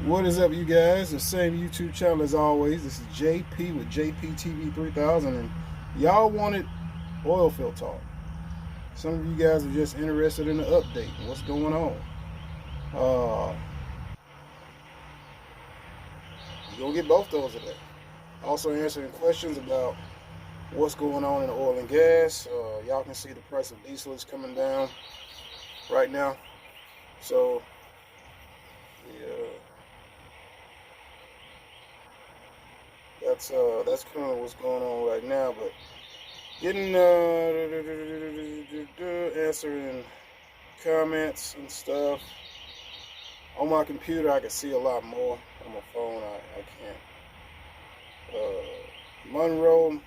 What is up, you guys? The same YouTube channel as always. This is JP with JPTV 3000, and y'all wanted Oilfield talk. Some of you guys are just interested in the update and what's going on. Uh, you're gonna get both those today. Also answering questions about what's going on in the oil and gas. Y'all can see the price of diesel is coming down right now. So, yeah. That's kind of what's going on right now. But getting answering comments and stuff on my computer, I can see a lot more. On my phone, I can't. Monero,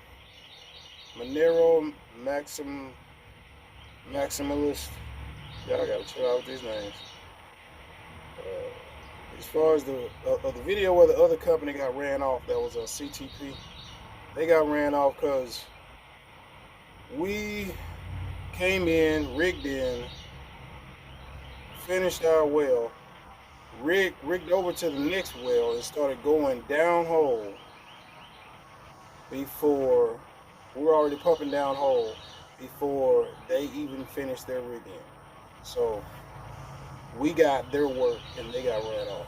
Maximalist. Y'all gotta chill out with these names. As far as the video where the other company got ran off, that was a CTP. They got ran off because we came in, rigged in, finished our well, rigged over to the next well, and started going downhole before we were already pumping downhole before they even finished their rigging. So we got their work and they got ran off.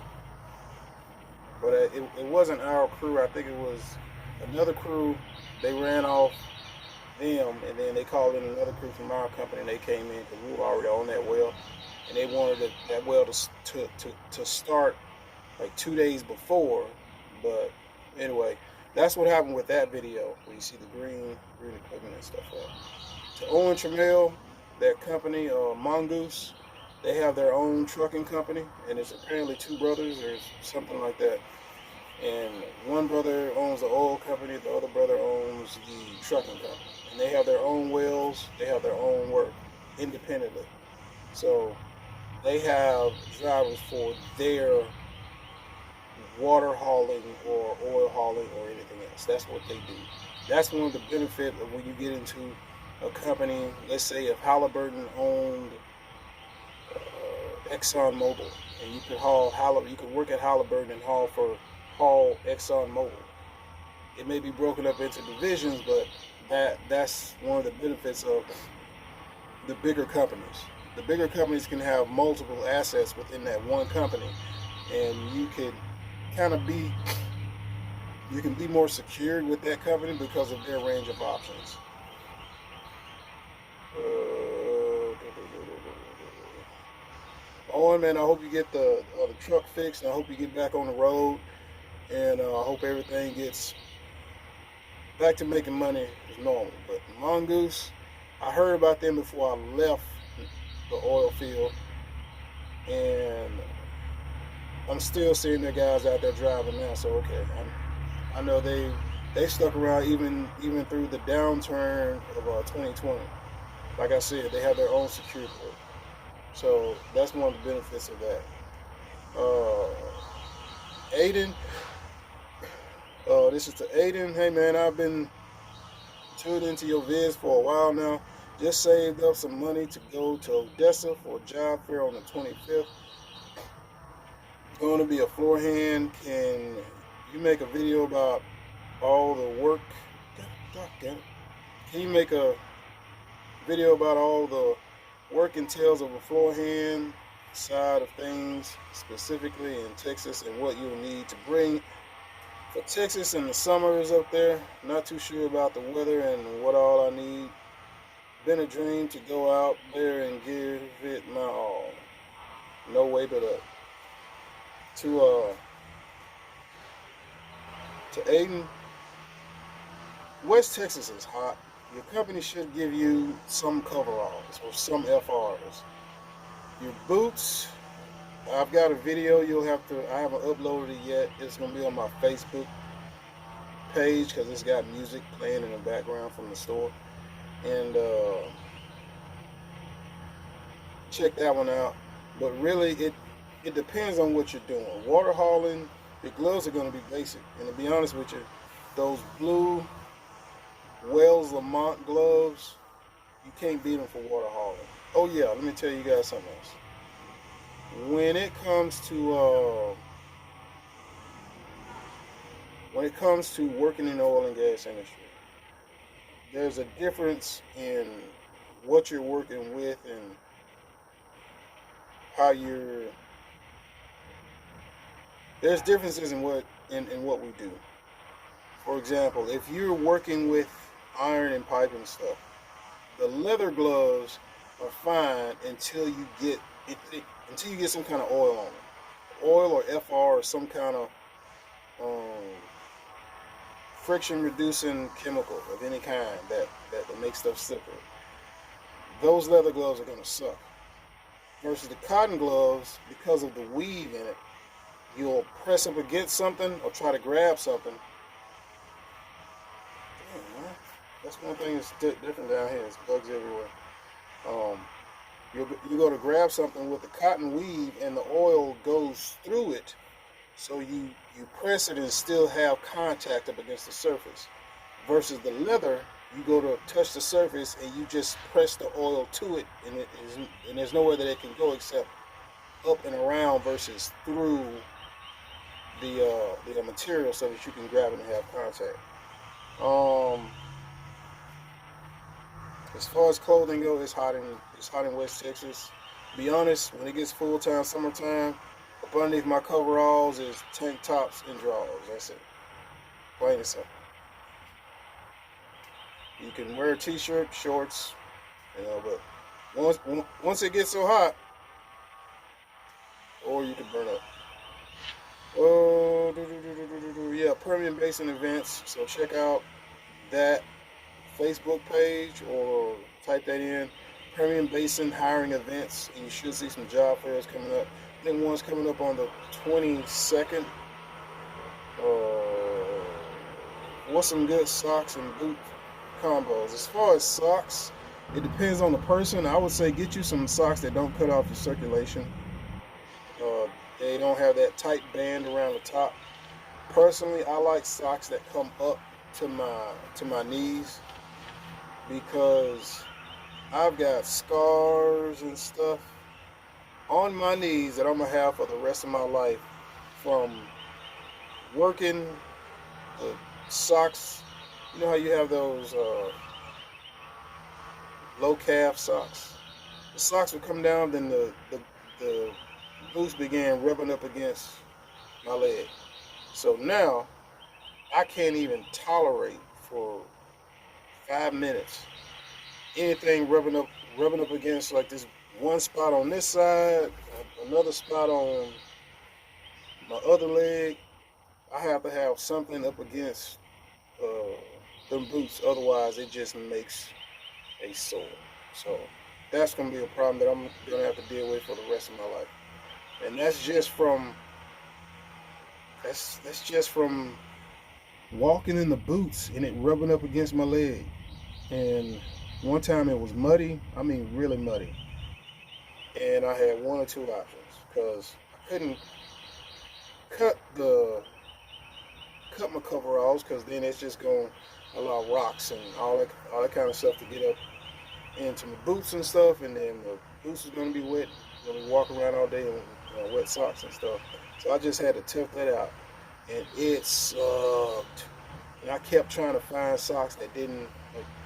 But it wasn't our crew. I think it was another crew. They ran off them, and then they called in another crew from our company, and they came in because we were already on that well, and they wanted that well to start like 2 days before. But anyway, that's what happened with that video where you see the green equipment and stuff like that. To Owen Trammell, that company, Mongoose, they have their own trucking company, and it's apparently two brothers or something like that. And one brother owns the oil company, the other brother owns the trucking company. And they have their own wells, they have their own work independently. So they have drivers for their water hauling or oil hauling or anything else. That's what they do. That's one of the benefits of when you get into a company. Let's say if Halliburton owned Exxon Mobil, and you could work at Halliburton and haul Exxon Mobil. It may be broken up into divisions, but that's one of the benefits of the bigger companies. The bigger companies can have multiple assets within that one company, and you can be more secured with that company because of their range of options. Owen, man, I hope you get the truck fixed, and I hope you get back on the road, and I hope everything gets back to making money as normal. But Mongoose, I heard about them before I left the oil field, and I'm still seeing their guys out there driving now. So okay, I know they stuck around even through the downturn of 2020. Like I said, they have their own security work. So that's one of the benefits of that. Aiden, this is to Aiden. Hey man, I've been tuned into your vids for a while now. Just saved up some money to go to Odessa for a job fair on the 25th. Going to be a floor hand. Can you make a video about all the work? God damn it. Can you make a video about all the work entails of a floor hand side of things, specifically in Texas, and what you'll need to bring for Texas in the summers up there? Not too sure about the weather and what all I need. Been a dream to go out there and give it my all. No way but up. To Aiden, West Texas is hot. Your company should give you some coveralls or some FRs. Your boots, I've got a video I haven't uploaded it yet. It's going to be on my Facebook page because it's got music playing in the background from the store. And check that one out. But really, it depends on what you're doing. Water hauling, your gloves are going to be basic. And to be honest with you, those blue Wells Lamont gloves, you can't beat them for water hauling. Oh yeah, let me tell you guys something else. When it comes to when it comes to working in the oil and gas industry, there's a difference in what you're working with and how you're. There's differences in what we do. For example, if you're working with iron and pipe and stuff, the leather gloves are fine until you get some kind of oil on them, oil or FR or some kind of um, friction reducing chemical of any kind that makes stuff slippery. Those leather gloves are going to suck. Versus the cotton gloves, because of the weave in it, you'll press up against something or try to grab something. Damn, man. That's one thing that's different down here. There's bugs everywhere. Um, you go to grab something with the cotton weave and the oil goes through it, so you press it and still have contact up against the surface. Versus the leather, you go to touch the surface and you just press the oil to it, and there's nowhere that it can go except up and around versus through the material so that you can grab it and have contact. As far as clothing goes, it's hot in West Texas. To be honest, when it gets full time summertime, up underneath my coveralls is tank tops and drawers. That's it. Plain and simple. You can wear a t-shirt, shorts, but once it gets so hot, or you can burn up. Oh, yeah, Permian Basin events. So check out that Facebook page or type that in, Permian Basin hiring events, and you should see some job fairs coming up. I think one's coming up on the 22nd. What's some good socks and boot combos? As far as socks, it depends on the person. I would say get you some socks that don't cut off your circulation. They don't have that tight band around the top. Personally, I like socks that come up to my knees, because I've got scars and stuff on my knees that I'm gonna have for the rest of my life from working the socks. You know how you have those low calf socks? The socks would come down, then the boots began rubbing up against my leg. So now I can't even tolerate for 5 minutes anything rubbing up against like this one spot on this side, another spot on my other leg. I have to have something up against them boots, otherwise it just makes a sore. So that's gonna be a problem that I'm gonna have to deal with for the rest of my life. And that's just from walking in the boots and it rubbing up against my leg. And one time it was muddy, I mean really muddy. And I had one or two options, because I couldn't cut my coveralls, because then it's just going to allow rocks and all that kind of stuff to get up into my boots and stuff, and then the boots is going to be wet. I'm going to walk around all day in wet socks and stuff. So I just had to tough that out, and it sucked. And I kept trying to find socks that didn't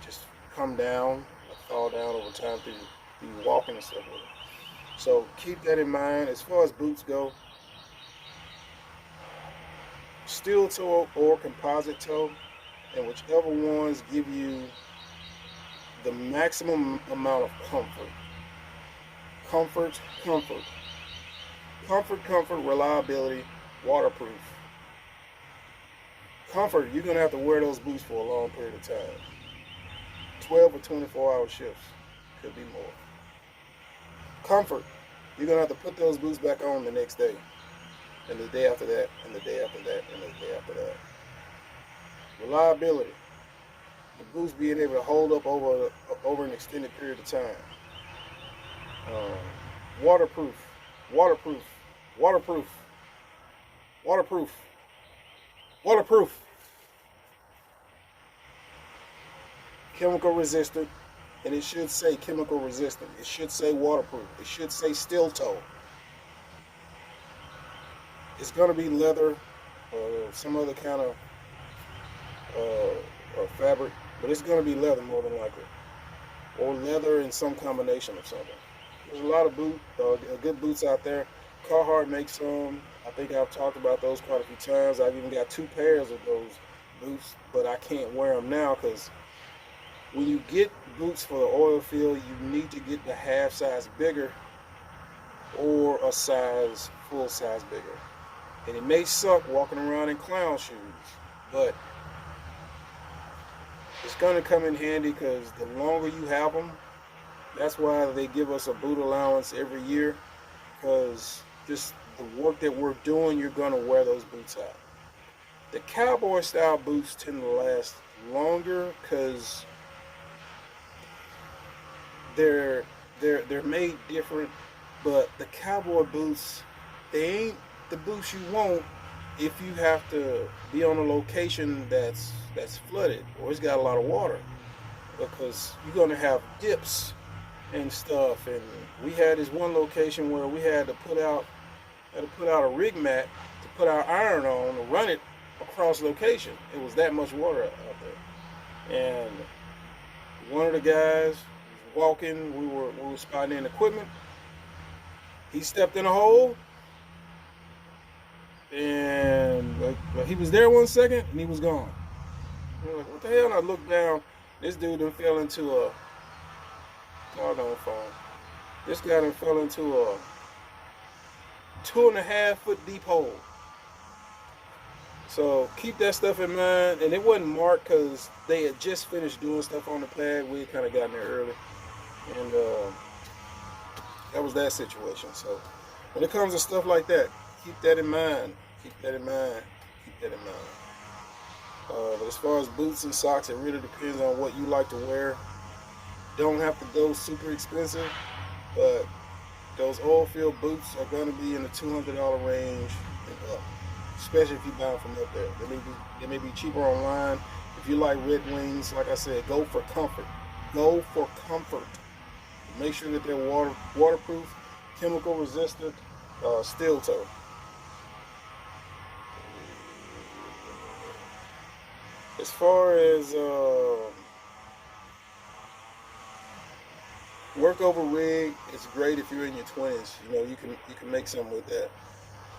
just come down, fall down over time through walking and stuff with it. So keep that in mind. As far as boots go, steel toe or composite toe, and whichever ones give you the maximum amount of comfort. Comfort, reliability, waterproof. Comfort, you're going to have to wear those boots for a long period of time. 12 or 24-hour shifts, could be more. Comfort, you're going to have to put those boots back on the next day, and the day after that, and the day after that, and the day after that. Reliability, the boots being able to hold up over an extended period of time. Waterproof. Chemical resistant, and it should say chemical resistant. It should say waterproof. It should say steel toe. It's going to be leather or some other kind of or fabric, but it's going to be leather more than likely, or leather in some combination of something. There's a lot of good boots out there. Carhartt makes some. I think I've talked about those quite a few times. I've even got 2 pairs of those boots, but I can't wear them now because when you get boots for the oil field, you need to get the half size bigger or a full size bigger. And it may suck walking around in clown shoes, but it's going to come in handy because the longer you have them, that's why they give us a boot allowance every year, because just the work that we're doing, you're going to wear those boots out. The cowboy style boots tend to last longer because they're made different, but the cowboy boots, they ain't the boots you want if you have to be on a location that's flooded or it's got a lot of water, because you're gonna have dips and stuff. And we had this one location where we had to put out a rig mat to put our iron on to run it across location. It was that much water out there. And one of the guys was walking, we were spotting in equipment. He stepped in a hole, and like he was there 1 second and he was gone. We're like, what the hell? And I looked down, this dude done fell into a doggone phone. This guy done fell into a 2.5 foot deep hole. So keep that stuff in mind. And it wasn't marked because they had just finished doing stuff on the pad. We had kind of gotten there early, and that was that situation. So when it comes to stuff like that, keep that in mind. Keep that in mind. Keep that in mind. But as far as boots and socks, it really depends on what you like to wear. Don't have to go super expensive, but those Oilfield boots are going to be in the $200 range and up, especially if you buy them from up there. They may be cheaper online. If you like Red Wings, like I said, go for comfort. Go for comfort. Make sure that they're waterproof, chemical resistant, steel toe. As far as work over rig, it's great if you're in your 20s. You know, you can make something with that.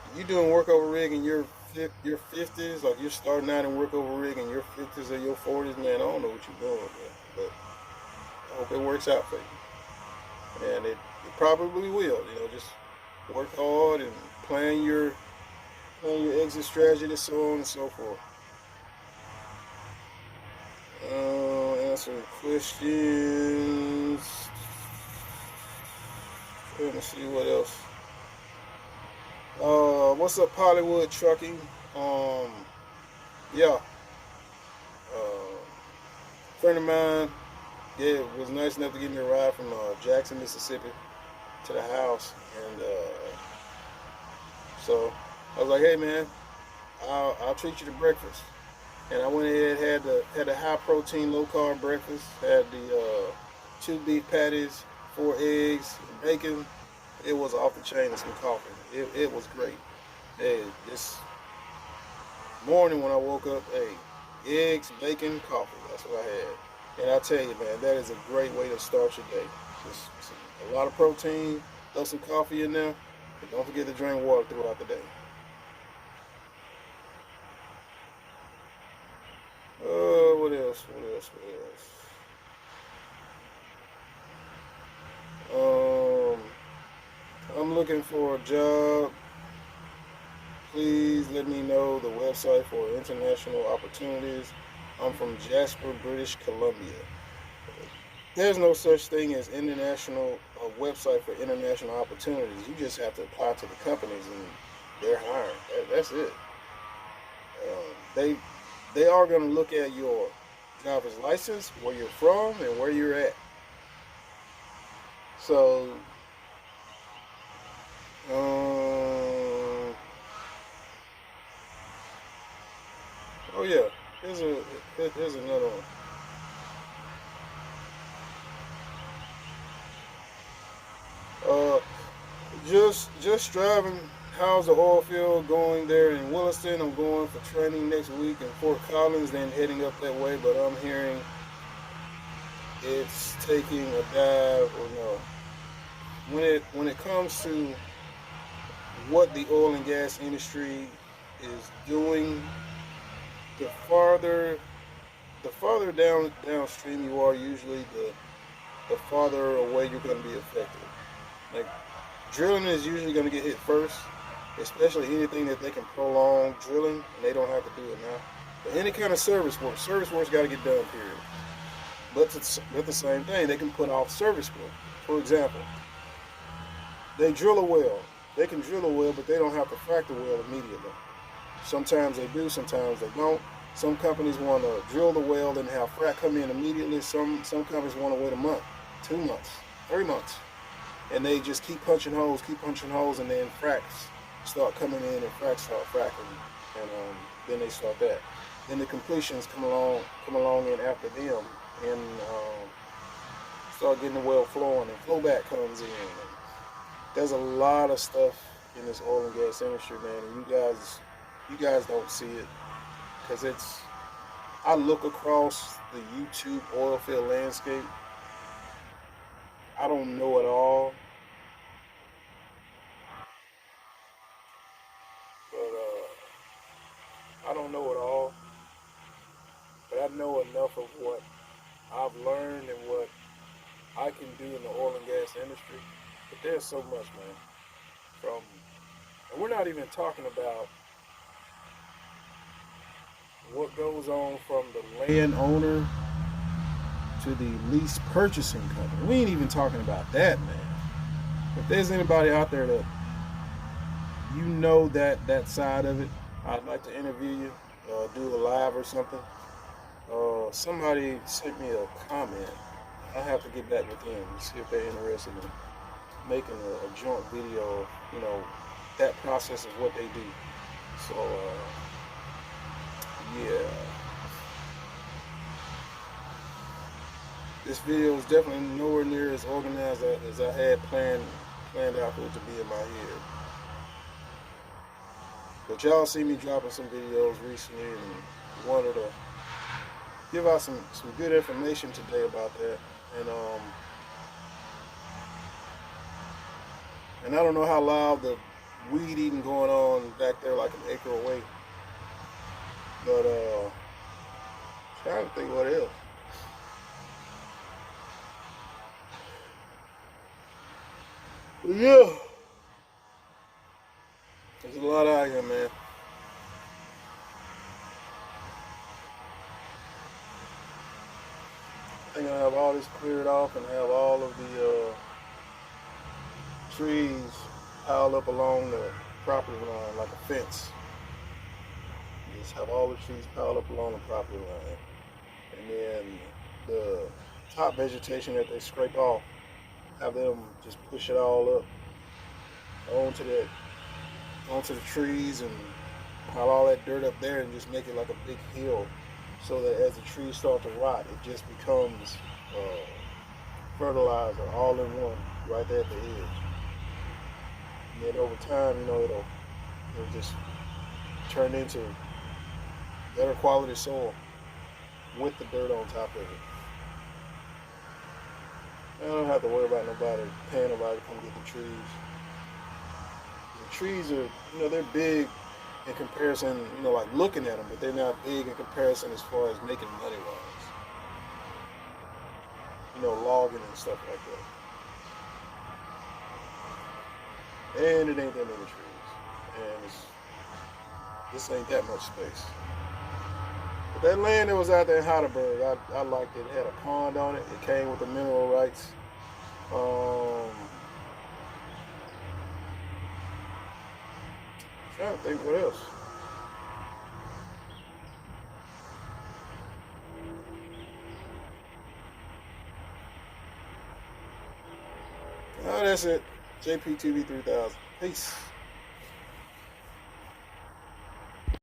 If you're doing work over rig in your 50s, like you're starting out in work over rig in your 50s or your 40s, man, I don't know what you're doing, man, but I hope it works out for you. And it probably will. You know, just work hard and plan your exit strategy, and so on and so forth. Answer questions. Trying to see what else. What's up, Hollywood Trucking? Yeah. Friend of mine, yeah, was nice enough to give me a ride from Jackson, Mississippi to the house, and so I was like, hey man, I'll treat you to breakfast. And I went ahead, had the high protein, low carb breakfast. Had the 2 beef patties, 4 eggs, bacon. It was off the chain and some coffee. It was great. Hey, this morning when I woke up, hey, eggs, bacon, coffee. That's what I had. And I tell you, man, that is a great way to start your day. Just a lot of protein, throw some coffee in there, but don't forget to drink water throughout the day. What else? I'm looking for a job. Please let me know the website for international opportunities. I'm from Jasper, British Columbia. There's no such thing as a website for international opportunities. You just have to apply to the companies and they're hiring. That's it. They are going to look at your driver's license, where you're from, and where you're at. So, oh yeah, here's another one. Just driving how's the oil field going there in Williston? I'm going for training next week in Fort Collins, then heading up that way. But I'm hearing it's taking a dive, or no. When it comes to what the oil and gas industry is doing, the farther downstream you are, usually the farther away you're going to be affected. Like, drilling is usually going to get hit first, especially anything that they can prolong drilling and they don't have to do it now. But any kind of service work's got to get done, period. But the same thing, they can put off service work. For example, they drill a well. They can drill a well, but they don't have to frack the well immediately. Sometimes they do, sometimes they don't. Some companies want to drill the well and have frack come in immediately. Some companies want to wait a month, 2 months, 3 months. And they just keep punching holes, and then fracks start coming in and fracks start fracking. And then they start that. Then the completions come along in after them, and start getting the well flowing, and flowback comes in. And there's a lot of stuff in this oil and gas industry, man, and you guys don't see it, because I look across the YouTube oil field landscape. I don't know it all, but I don't know it all, but I know enough of what I've learned and what I can do in the oil and gas industry. But there's so much, man. And we're not even talking about what goes on from the landowner to the lease purchasing company. We ain't even talking about that, man. If there's anybody out there that that side of it, I'd like to interview you, do a live or something. Somebody sent me a comment. I have to get back with them and see if they're interested in making a joint video of, that process of what they do. So, yeah. This video is definitely nowhere near as organized as I had planned out for it to be in my head. But y'all see me dropping some videos recently, and wanted to give out some good information today about that. And I don't know how loud the weed eating going on back there, like an acre away. But trying to think what else. But yeah, there's a lot out here, man. I think I have all this cleared off and have all of the trees piled up along the property line like a fence. Just have all the trees piled up along the property line, and then the top vegetation that they scrape off, have them just push it all up onto the trees, and pile all that dirt up there and just make it like a big hill, so that as the trees start to rot, it just becomes fertilizer all in one right there at the edge. And then over time, it'll just turn into better quality soil with the dirt on top of it. I don't have to worry about paying nobody to come get the trees. The trees are, they're big in comparison, like looking at them, but they're not big in comparison as far as making money wise. Logging and stuff like that. And it ain't that many trees. And this ain't that much space. But that land that was out there in Heidelberg, I liked it. It had a pond on it. It came with the mineral rights. Trying to think what else. Oh, that's it. JPTV 3000. Peace.